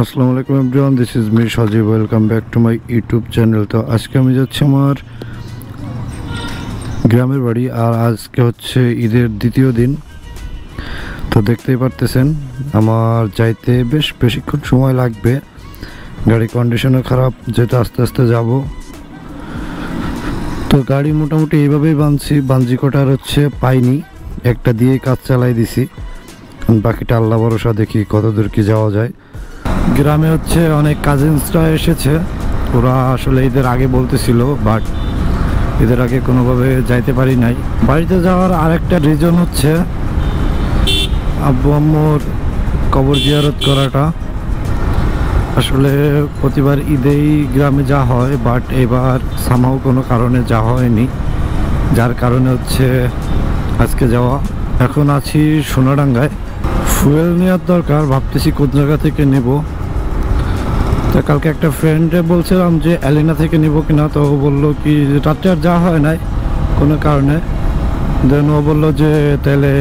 আসসালামু আলাইকুম everyone, this is me Sajib. Welcome back to my YouTube channel. তো আজকে আমি যাচ্ছি আমার গ্রামের বাড়ি, আর আজকে হচ্ছে ঈদের দ্বিতীয় দিন। তো দেখতেই পারতেছেন আমার যাইতে বেশ বেশিক্ষণ সময় লাগবে, গাড়ি কন্ডিশনও খারাপ, যেহেতু আস্তে আস্তে যাব। তো গাড়ি মোটামুটি এইভাবেই বানজি কটার হচ্ছে পাইনি, একটা দিয়ে কাজ চালাই দিছি, বাকিটা আল্লাহ ভরসা, দেখি কতদূর কি যাওয়া যায়। গ্রামে হচ্ছে অনেক কাজিনসরা এসেছে, ওরা আসলে ঈদের আগে বলতেছিল, বাট ঈদের আগে কোনোভাবে যাইতে পারি নাই। বাড়িতে যাওয়ার আরেকটা রিজন হচ্ছে আব্বু আম্মুর কবর জিয়ারত করাটা। আসলে প্রতিবার ঈদেই গ্রামে যাওয়া হয়, বাট এবার সামাও কোনো কারণে যাওয়া হয়নি, যার কারণে হচ্ছে আজকে যাওয়া। এখন আছি সোনাডাঙ্গায়, ফুয়েল নেওয়ার দরকার, ভাবতেছি কোন জায়গা থেকে নেব। তো কালকে একটা ফ্রেন্ডে বলছিলাম যে অ্যালিনা থেকে নিব কিনা, তো ও বললো কি রাত্রে আর যাওয়া হয় নাই কোনো কারণে। দেন ও বললো যে তাহলে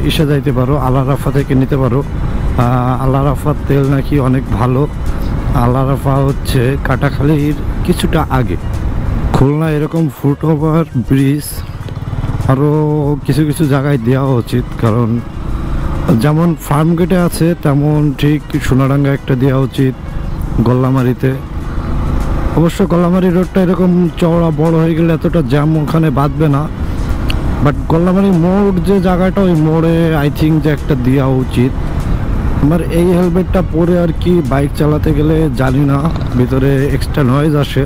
ইসে যাইতে পারো, আল্লাহ রাফা থেকে নিতে পারো। আল্লাহ রাফার তেল নাকি অনেক ভালো। আল্লাহ রাফা হচ্ছে কাটাখালীর কিছুটা আগে। খুলনা এরকম ফুটওভার ব্রিজ আরও কিছু কিছু জায়গায় দেওয়া উচিত, কারণ যেমন ফার্ম গেটে আছে তেমন ঠিক সোনাডাঙ্গা একটা দেওয়া উচিত, গল্লামারিতে। অবশ্য গল্লামারি রোডটা এরকম চওড়া বড় হয়ে গেলে এতটা জ্যাম ওখানে বাঁধবে না, বাট গল্লামারি মোড় যে জায়গাটা, ওই মোড়ে আই থিঙ্ক যে একটা দেওয়া উচিত। আমার এই হেলমেটটা পরে আর কি বাইক চালাতে গেলে জানি না ভিতরে এক্সট্রা নয়েজ আসে,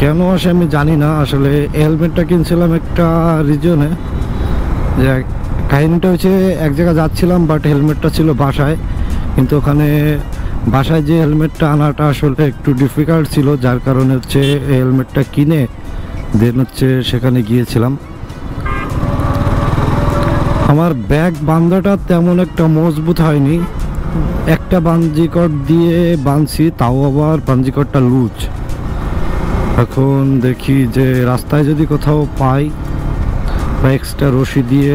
কেন আসে আমি জানি না। আসলে এই হেলমেটটা কিনছিলাম একটা রিজনে, যে কাহিনিটা হচ্ছে এক জায়গায় যাচ্ছিলাম, বাট হেলমেটটা ছিল বাসায়, কিন্তু ওখানে বাসায় যে হেলমেটটা আনাটা আসলে একটু ডিফিকাল্ট ছিল, যার কারণে হচ্ছে এই হেলমেটটা কিনে দেন হচ্ছে সেখানে গিয়েছিলাম। আমার ব্যাগ বান্ধাটা তেমন একটা মজবুত হয়নি, একটা বাঞ্জিকট দিয়ে বাঁধছি, তাও আবার বাঞ্জিকটটা লুজ। এখন দেখি যে রাস্তায় যদি কোথাও পাই বা এক্সট্রা রশি দিয়ে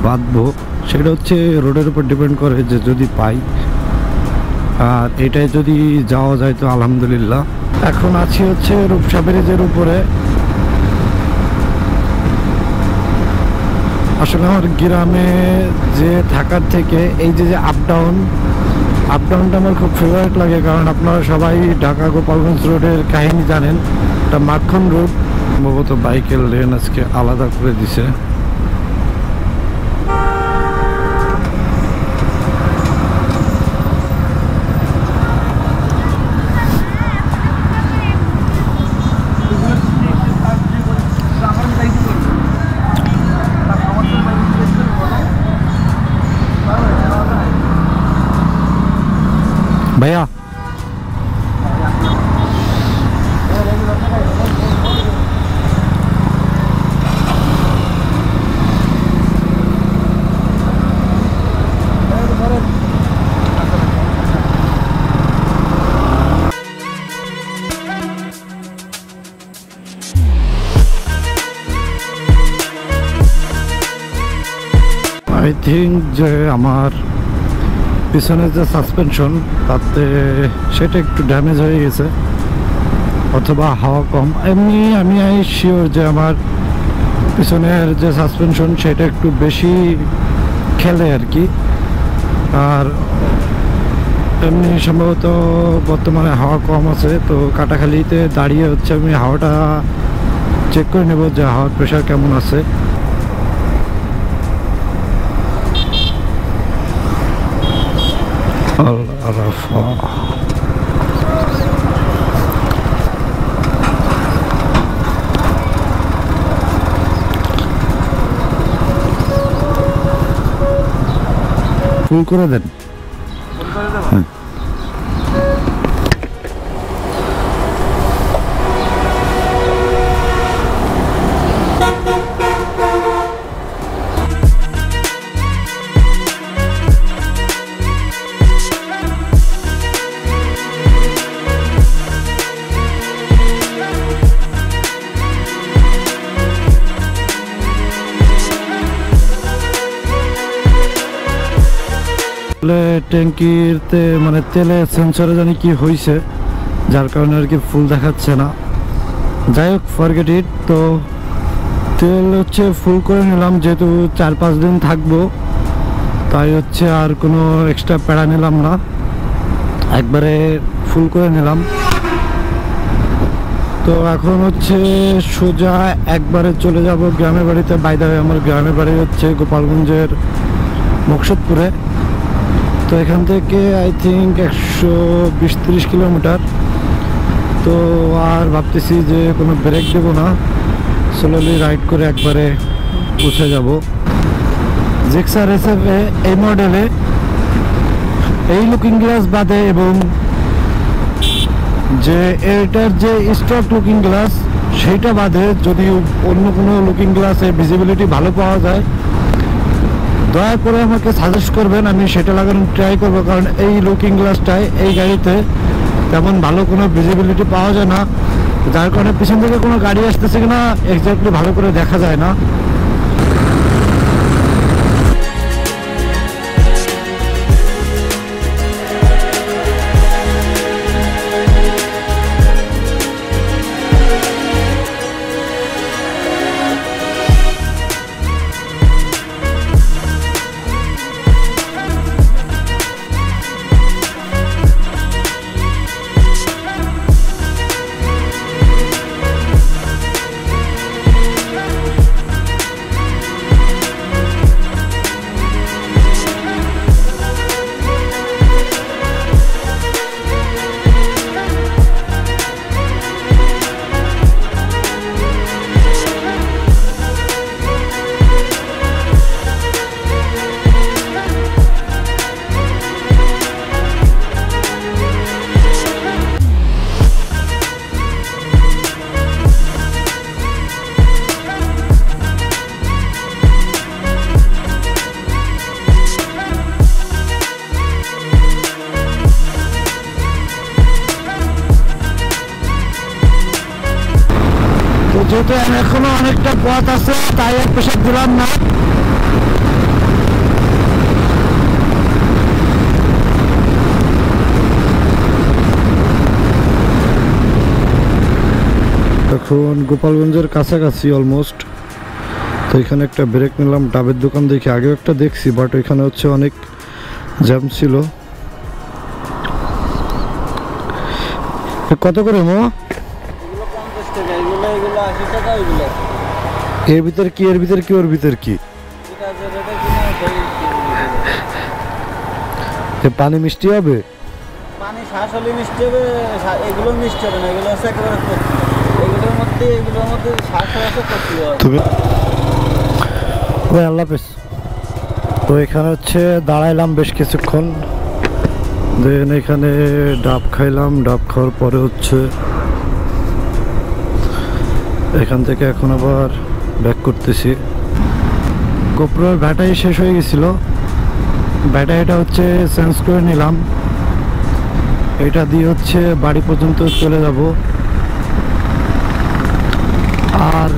বাঁধবো, সেটা হচ্ছে রোডের উপর ডিপেন্ড করে যে যদি পাই, আর এটাই যদি যাওয়া যায় তো আলহামদুলিল্লাহ। এখন আছি হচ্ছে রূপসা ব্রিজের উপরে। আসলে আমার গ্রামে যে থাকার থেকে এই যে আপডাউনটা আমার খুব ফেভারিট লাগে, কারণ আপনারা সবাই ঢাকা গোপালগঞ্জ রোডের কাহিনী জানেন, এটা মাখন রোড। সম্ভবত বাইকের লেন আজকে আলাদা করে দিছে। ভাইয়া আই থিঙ্ক যে আমার পিছনের যে সাসপেনশন তাতে সেটা একটু ড্যামেজ হয়ে গেছে, অথবা হাওয়া কম। এমনি আমি শিওর যে আমার পিছনের যে সাসপেনশন সেটা একটু বেশি খেলে আর কি। আর এমনি সম্ভবত বর্তমানে হাওয়া কম আছে, তো কাটাখালীতে দাঁড়িয়ে হচ্ছে আমি হাওয়াটা চেক করে নেব যে হাওয়ার প্রেশার কেমন আছে। আল্লাহ রাফা ফুল করে দেন। হ্যাঁ ট্যাঙ্কিতে মানে তেলে সেন্সরে জানি কি হয়েছে, যার কারণে আর কি ফুল দেখাচ্ছে না। যাই হোক, ফরগেট ইট। তো তেল হচ্ছে ফুল করে নিলাম, যেহেতু 4-5 দিন থাকবো, তাই হচ্ছে আর কোনো এক্সট্রা প্যারা নিলাম না, একবারে ফুল করে নিলাম। তো এখন হচ্ছে সোজা একবারে চলে যাব গ্রামের বাড়িতে। বাইরে আমার গ্রামের বাড়ি হচ্ছে গোপালগঞ্জের মকসুদপুরে। তো এখান থেকে আই থিঙ্ক 120-30 কিলোমিটার। তো আর ভাবতেছি যে কোনো ব্রেক দেবো না, স্লোলি রাইড করে একবারে পৌঁছে যাব। জিক্সার এসএফ এই মডেলে এই লুকিং গ্লাস বাদে এবং যে এটার যে স্টক লুকিং গ্লাস সেইটা বাদে যদি অন্য কোনো লুকিং গ্লাসে ভিজিবিলিটি ভালো পাওয়া যায়, দয়া করে আমাকে সাজেস্ট করবেন, আমি সেটা লাগানোর ট্রাই করবো। কারণ এই লুকিং গ্লাসটায় এই গাড়িতে তেমন ভালো কোনো ভিজিবিলিটি পাওয়া যায় না, যার কারণে পিছন থেকে কোনো গাড়ি আসতেছে কিনা এক্স্যাক্টলি ভালো করে দেখা যায় না। যেহেতু এখনো অনেকটা পথ আছে, তাই আর প্রেশার দিলাম না। এখন গোপালগঞ্জের কাছাকাছি অলমোস্ট। তো এখানে একটা ব্রেক নিলাম, ডাবের দোকান দেখি, আগেও একটা দেখছি, বাট ওইখানে হচ্ছে অনেক জ্যাম ছিল। কত করে মো? এর ভিতর কি, এর ভিতর কি, ওর ভিতর কি? পানি মিষ্টি হবে? পানি শ্বাস হলে মিষ্টি হবে, এগুলো মিষ্টি হবে না, এগুলো হচ্ছে একেবারে কচি। এগুলোর মধ্যে শ্বাস আছে কচি হয়। ওই আল্লাহ হাফেজ। তো এখানে হচ্ছে দাঁড়াইলাম বেশ কিছুক্ষণ, দেন এখানে ডাব খাইলাম। ডাব খাওয়ার পরে হচ্ছে এখান থেকে এখন আবার ব্যাক করতেছি। গোপ্রোর ব্যাটারি শেষ হয়ে গেছিল, ব্যাটারিটা হচ্ছে চেঞ্জ করে নিলাম। এটা দিয়ে হচ্ছে বাড়ি পর্যন্ত চলে যাব। আর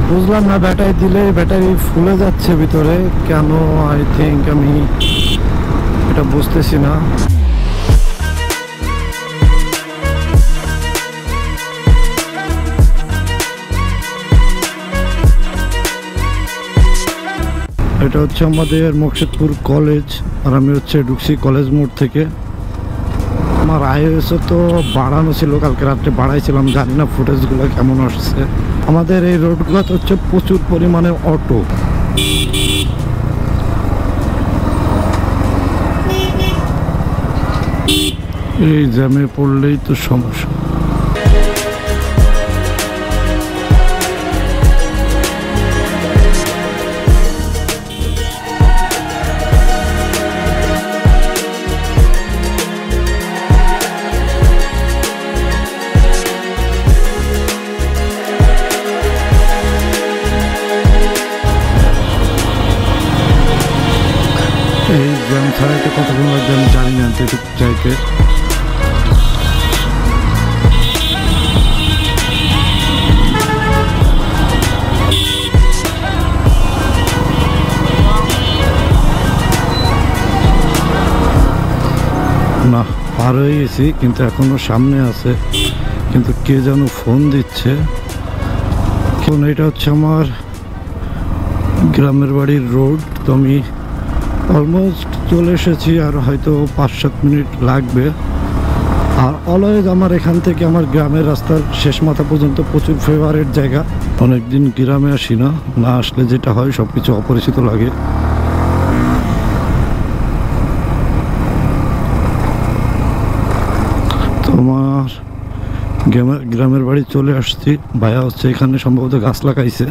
বুঝলাম না ব্যাটারি দিলে ব্যাটারি ফুলে যাচ্ছে ভিতরে কেন, আই থিঙ্ক আমি এটা বুঝতেছি না। এটা হচ্ছে আমাদের মকসুদপুর কলেজ, আর আমি হচ্ছে ঢুকছি কলেজ মোড় থেকে। আমার আইওএসও তো বাড়ানো ছিল, কালকে রাত্রে বাড়াইছিলাম, জানি না ফুটেজগুলো কেমন আসছে। আমাদের এই রোডগুলোতে হচ্ছে প্রচুর পরিমাণে অটো। এই জ্যামে পড়লেই তো সমস্যা। এই জ্যাম ছাড়াইতে কতক্ষণ লাগবে আমি জানি না, যেটুকু চাইতে। না, পার হয়ে গেছি কিন্তু এখনো সামনে আছে, কিন্তু কে যেন ফোন দিচ্ছে। কারণ এটা হচ্ছে আমার গ্রামের বাড়ির রোড, তো আমি অলমোস্ট চলে এসেছি, আর হয়তো 5-7 মিনিট লাগবে। আর অলওয়েজ আমার এখান থেকে আমার গ্রামের রাস্তার শেষ মাথা পর্যন্ত প্রচুর ফেভারিট জায়গা। অনেকদিন গ্রামে আসি না, না আসলে যেটা হয় সব কিছু অপরিচিত লাগে। তোমার গ্রামের বাড়ি চলে আসছি। ভাইয়া হচ্ছে এখানে সম্ভবত গাছ লাগাইছে।